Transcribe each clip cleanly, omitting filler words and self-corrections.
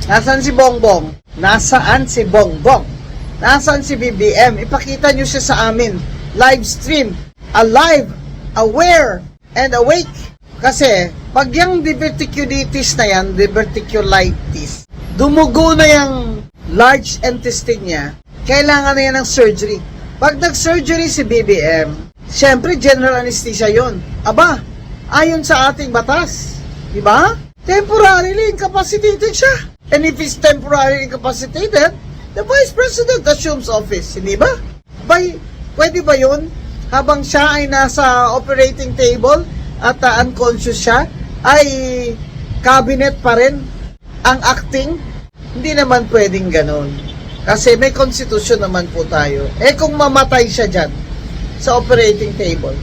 Nasaan si Bongbong? Nasaan si Bongbong? Nasaan si BBM? Ipakita nyo siya sa amin. Live stream. Alive, aware, and awake. Kasi, pag yung diverticulitis na yan, diverticulitis, dumugo na yung large intestine niya, kailangan na yan ng surgery. Pag nag-surgery si BBM, syempre general anesthesia yon. Aba, ayon sa ating batas, di ba? Temporarily incapacitated siya. And if he's temporarily incapacitated, the Vice President assumes office, hindi ba? Pwede ba yun? Habang siya ay nasa operating table at unconscious siya, ay cabinet pa rin ang acting? Hindi naman pwedeng ganun. Kasi may constitution naman po tayo. Kung mamatay siya dyan sa operating table,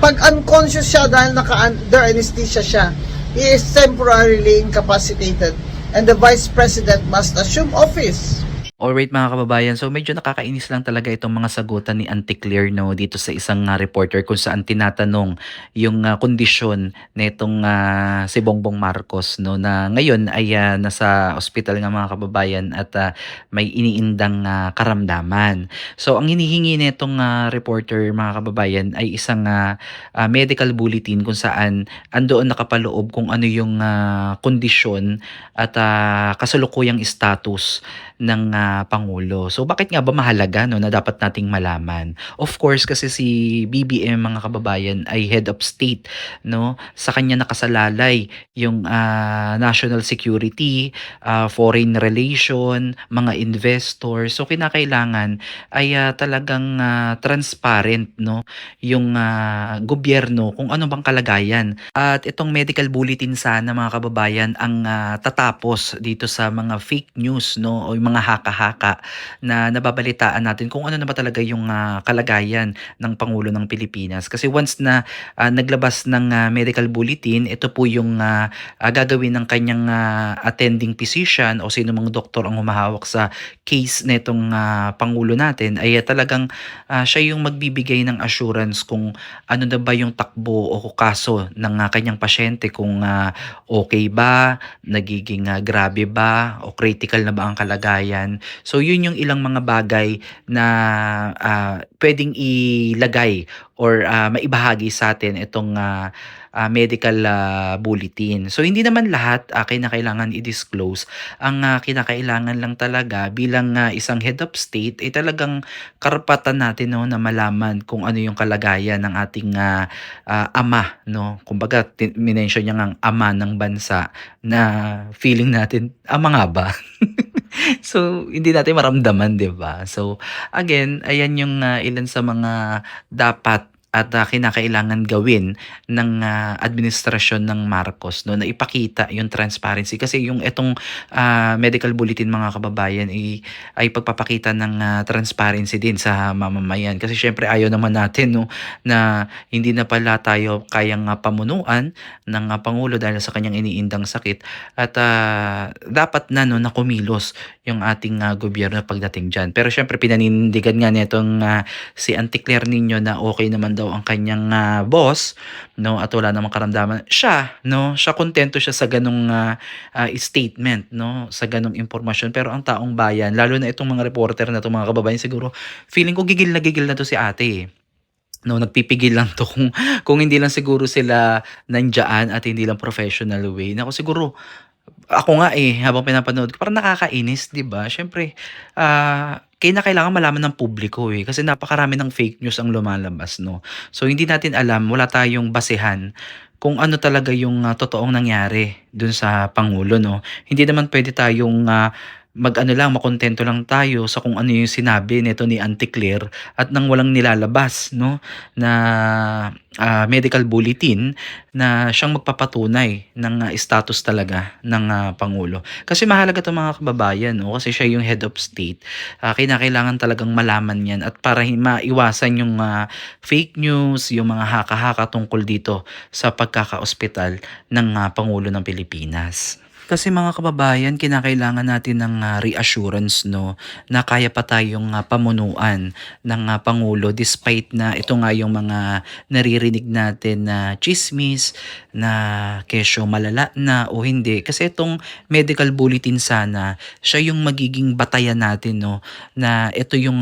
pag unconscious siya dahil naka-under anesthesia siya, he is temporarily incapacitated and the Vice President must assume office. Alright mga kababayan, so medyo nakakainis lang talaga itong mga sagutan ni Auntie Claire no, dito sa isang reporter kung saan tinatanong yung kondisyon nitong si Bongbong Marcos no, na ngayon ay nasa ospital nga mga kababayan at may iniindang karamdaman. So ang hinihingi nitong reporter mga kababayan ay isang medical bulletin kung saan andoon nakapaloob kung ano yung kondisyon at kasalukuyang status ng Pangulo. So bakit nga ba mahalaga no, na dapat nating malaman? Of course kasi si BBM mga kababayan ay head of state no. Sa kanya nakasalalay yung national security, foreign relation, mga investors. So kinakailangan ay talagang transparent no yung gobyerno kung ano bang kalagayan. At itong medical bulletin sana mga kababayan ang tatapos dito sa mga fake news no o yung mga haka-haka na nababalitaan natin kung ano na ba talaga yung kalagayan ng Pangulo ng Pilipinas. Kasi once na naglabas ng medical bulletin, ito po yung gagawin ng kanyang attending physician o sino mang doktor ang humahawak sa case nitong Pangulo natin ay talagang siya yung magbibigay ng assurance kung ano na ba yung takbo o kaso ng kanyang pasyente, kung okay ba, nagiging grabe ba o critical na ba ang kalagayan. So yun yung ilang mga bagay na pwedeng ilagay or maibahagi sa atin itong medical bulletin. So hindi naman lahat kinakailangan i-disclose. Ang kinakailangan lang talaga bilang isang head of state ay talagang karapatan natin no, na malaman kung ano yung kalagayan ng ating ama. No? Kumbaga, minention niya nga ama ng bansa na feeling natin, ama nga ba? So, hindi natin maramdaman, 'di ba? So, again, ayan yung ilan sa mga dapat at kinakailangan gawin ng administrasyon ng Marcos no, na ipakita yung transparency kasi yung itong medical bulletin mga kababayan ay pagpapakita ng transparency din sa mamamayan kasi syempre ayaw naman natin no na hindi na pala tayo kayang pamunuan ng Pangulo dahil sa kanyang iniindang sakit at dapat na no na kumilos yung ating gobyerno pagdating diyan. Pero syempre pinanindigan nga nitong si Auntie Claire Nino na okay naman daw ang kanyang boss no at wala namang karamdaman. Siya kontento siya sa ganung statement no, sa ganung impormasyon. Pero ang taong bayan, lalo na itong mga reporter na itong mga kababayan siguro, feeling ko gigil na to si ate eh. No, nagpipigil lang 'to kung hindi lang siguro sila nandiyan at hindi lang professional way. Naku siguro ako nga, habang pinapanood ko parang nakakainis, 'di ba? Siyempre, kinakailangan malaman ng publiko, kasi napakarami ng fake news ang lumalabas, no? So, hindi natin alam, wala tayong basehan kung ano talaga yung totoong nangyari dun sa pangulo, no? Hindi naman puwede tayong, mag-ano lang, makontento lang tayo sa kung ano yung sinabi nito ni Auntie Claire at nang walang nilalabas, no, na medical bulletin na siyang magpapatunay ng status talaga ng pangulo. Kasi mahalaga 'to mga kababayan 'no, kasi siya yung head of state. Kinakailangan talagang malaman 'yan at para maiwasan yung fake news, yung mga haka-haka tungkol dito sa pagkakaospital ng pangulo ng Pilipinas. Kasi mga kababayan, kinakailangan natin ng reassurance, no, na kaya pa tayong pamunuan ng Pangulo despite na ito nga yung mga naririnig natin na chismis na kesyo malala na o hindi. Kasi itong medical bulletin sana, siya yung magiging batayan natin, no, na ito yung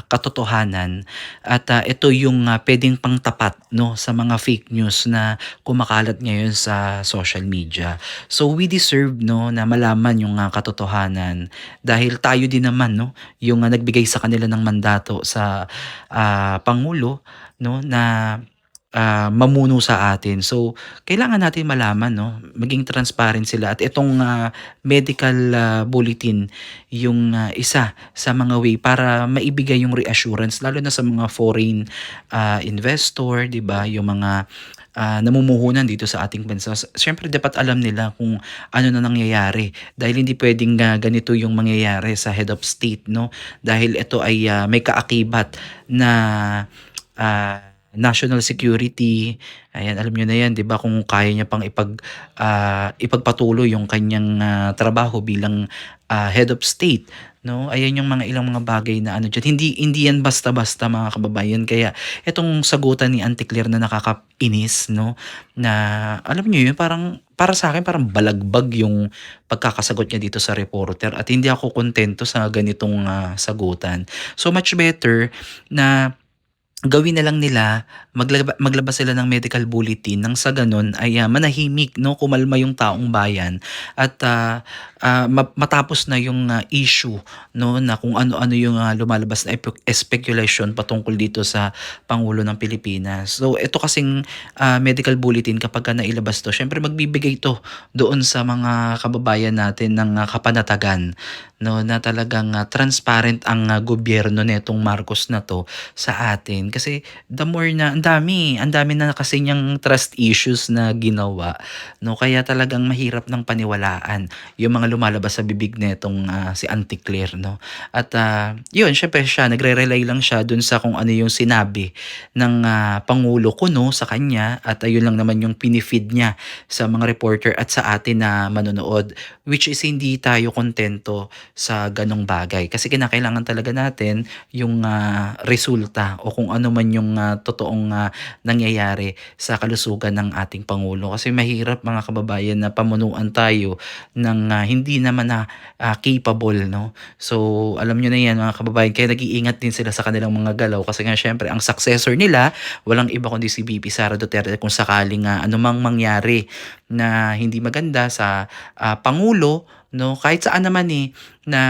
katotohanan at ito yung pwedeng pangtapat, no, sa mga fake news na kumakalat ngayon sa social media. So we deserve, no, na malaman yung katotohanan dahil tayo din naman, no, yung nagbigay sa kanila ng mandato sa pangulo, no, na mamuno sa atin. So kailangan natin malaman, no, maging transparent sila at itong medical bulletin yung isa sa mga way para maibigay yung reassurance lalo na sa mga foreign investor, 'di ba? Yung mga namumuhunan dito sa ating bansa. Siyempre dapat alam nila kung ano na nangyayari dahil hindi pwedeng ganito yung mangyayari sa head of state, no? Dahil ito ay may kaakibat na national security. Ayan, alam niyo na 'yan, 'di ba? Kung kaya niya pang ipagpatuloy yung kanyang trabaho bilang head of state, no? Ayan yung mga ilang mga bagay na ano diyan. Hindi yan basta-basta mga kababayan. Kaya itong sagutan ni Auntie Claire na nakakainis, no? Na alam niyo yun, parang para sa akin parang balagbag yung pagkakasagot niya dito sa reporter at hindi ako kontento sa ganitong sagutan. So much better na gawin na lang nila, maglabas sila ng medical bulletin nang sa ganun ay manahimik, no, kumalma yung taong bayan at matapos na yung issue, no, na kung ano-ano yung lumalabas na speculation patungkol dito sa Pangulo ng Pilipinas. So ito kasing medical bulletin kapag nailabas to, syempre magbibigay to doon sa mga kababayan natin ng kapanatagan, no, na talagang transparent ang gobyerno netong Marcos na to sa atin kasi the more na ang dami na kasi niyang trust issues na ginawa, no, kaya talagang mahirap ng paniwalaan yung mga lumalabas sa bibig netong si Auntie Claire, no. At yun syempre siya nagre-rely lang siya dun sa kung ano yung sinabi ng pangulo kuno sa kanya at ayun lang naman yung pinifeed niya sa mga reporter at sa atin na manonood, which is hindi tayo kontento sa ganong bagay kasi kinakailangan talaga natin yung resulta o kung ano man yung totoong nangyayari sa kalusugan ng ating Pangulo. Kasi mahirap mga kababayan na pamunuan tayo ng hindi naman na capable, no? So alam nyo na yan mga kababayan, kaya nag-iingat din sila sa kanilang mga galaw kasi nga syempre ang successor nila walang iba kundi si VP Sara Duterte kung sakaling anumang mangyari na hindi maganda sa Pangulo, no, kahit saan naman na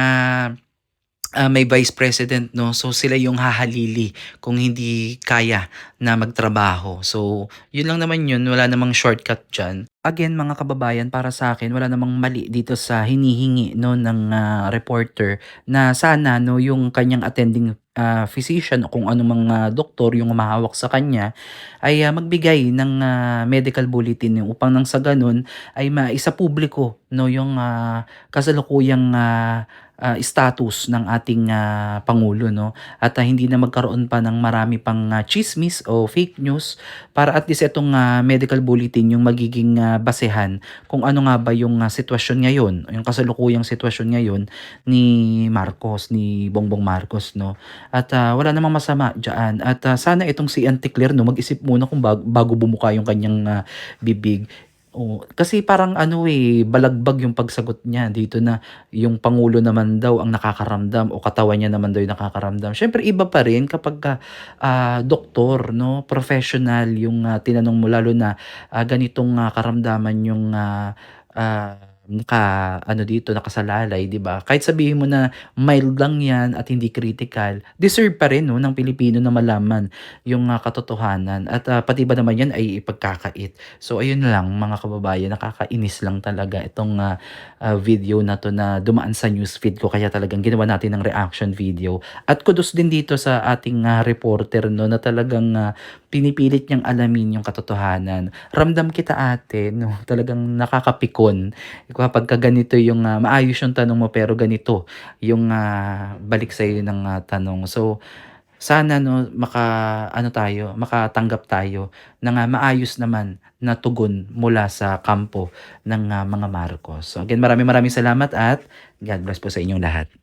may vice president, no? So sila yung hahalili kung hindi kaya na magtrabaho. So yun lang naman yun, wala namang shortcut diyan. Again mga kababayan, para sa akin wala namang mali dito sa hinihingi, no, ng reporter na sana, no, yung kanyang attending physician o kung anumang doktor yung humahawak sa kanya ay magbigay ng medical bulletin upang nang sa ganun ay maisa publiko, no, yung kasalukuyang status ng ating Pangulo, no? At hindi na magkaroon pa ng marami pang chismis o fake news para at least itong medical bulletin yung magiging basehan kung ano nga ba yung sitwasyon ngayon, yung kasalukuyang sitwasyon ngayon ni Marcos, ni Bongbong Marcos, no? At wala namang masama diyan. At sana itong si Auntie Claire, no, mag-isip muna kung bago bumuka yung kanyang bibig. Oh, kasi parang balagbag yung pagsagot niya dito na yung pangulo naman daw ang nakakaramdam o katawan niya naman daw yung nakakaramdam. Siyempre iba pa rin kapag doktor, no, professional yung tinanong mo lalo na ganitong karamdaman yung nakasalalay, 'di ba? Kahit sabihin mo na mild lang 'yan at hindi critical, deserve pa rin, no, ng Pilipino na malaman yung katotohanan at pati ba naman 'yan ay ipagkakait. So ayun lang mga kababayan, nakakainis lang talaga itong video na 'to na dumaan sa newsfeed ko kaya talagang ginawa natin ng reaction video. At kudos din dito sa ating reporter, no, na talagang pinipilit niyang alamin yung katotohanan. Ramdam kita ate, no, talagang nakakapikon kapagka ganito yung maayos yung tanong mo pero ganito yung balik sa'yo ng tanong. So sana 'no makatanggap tayo ng maayos naman na tugon mula sa kampo ng mga Marcos. So again, maraming maraming salamat at God bless po sa inyong lahat.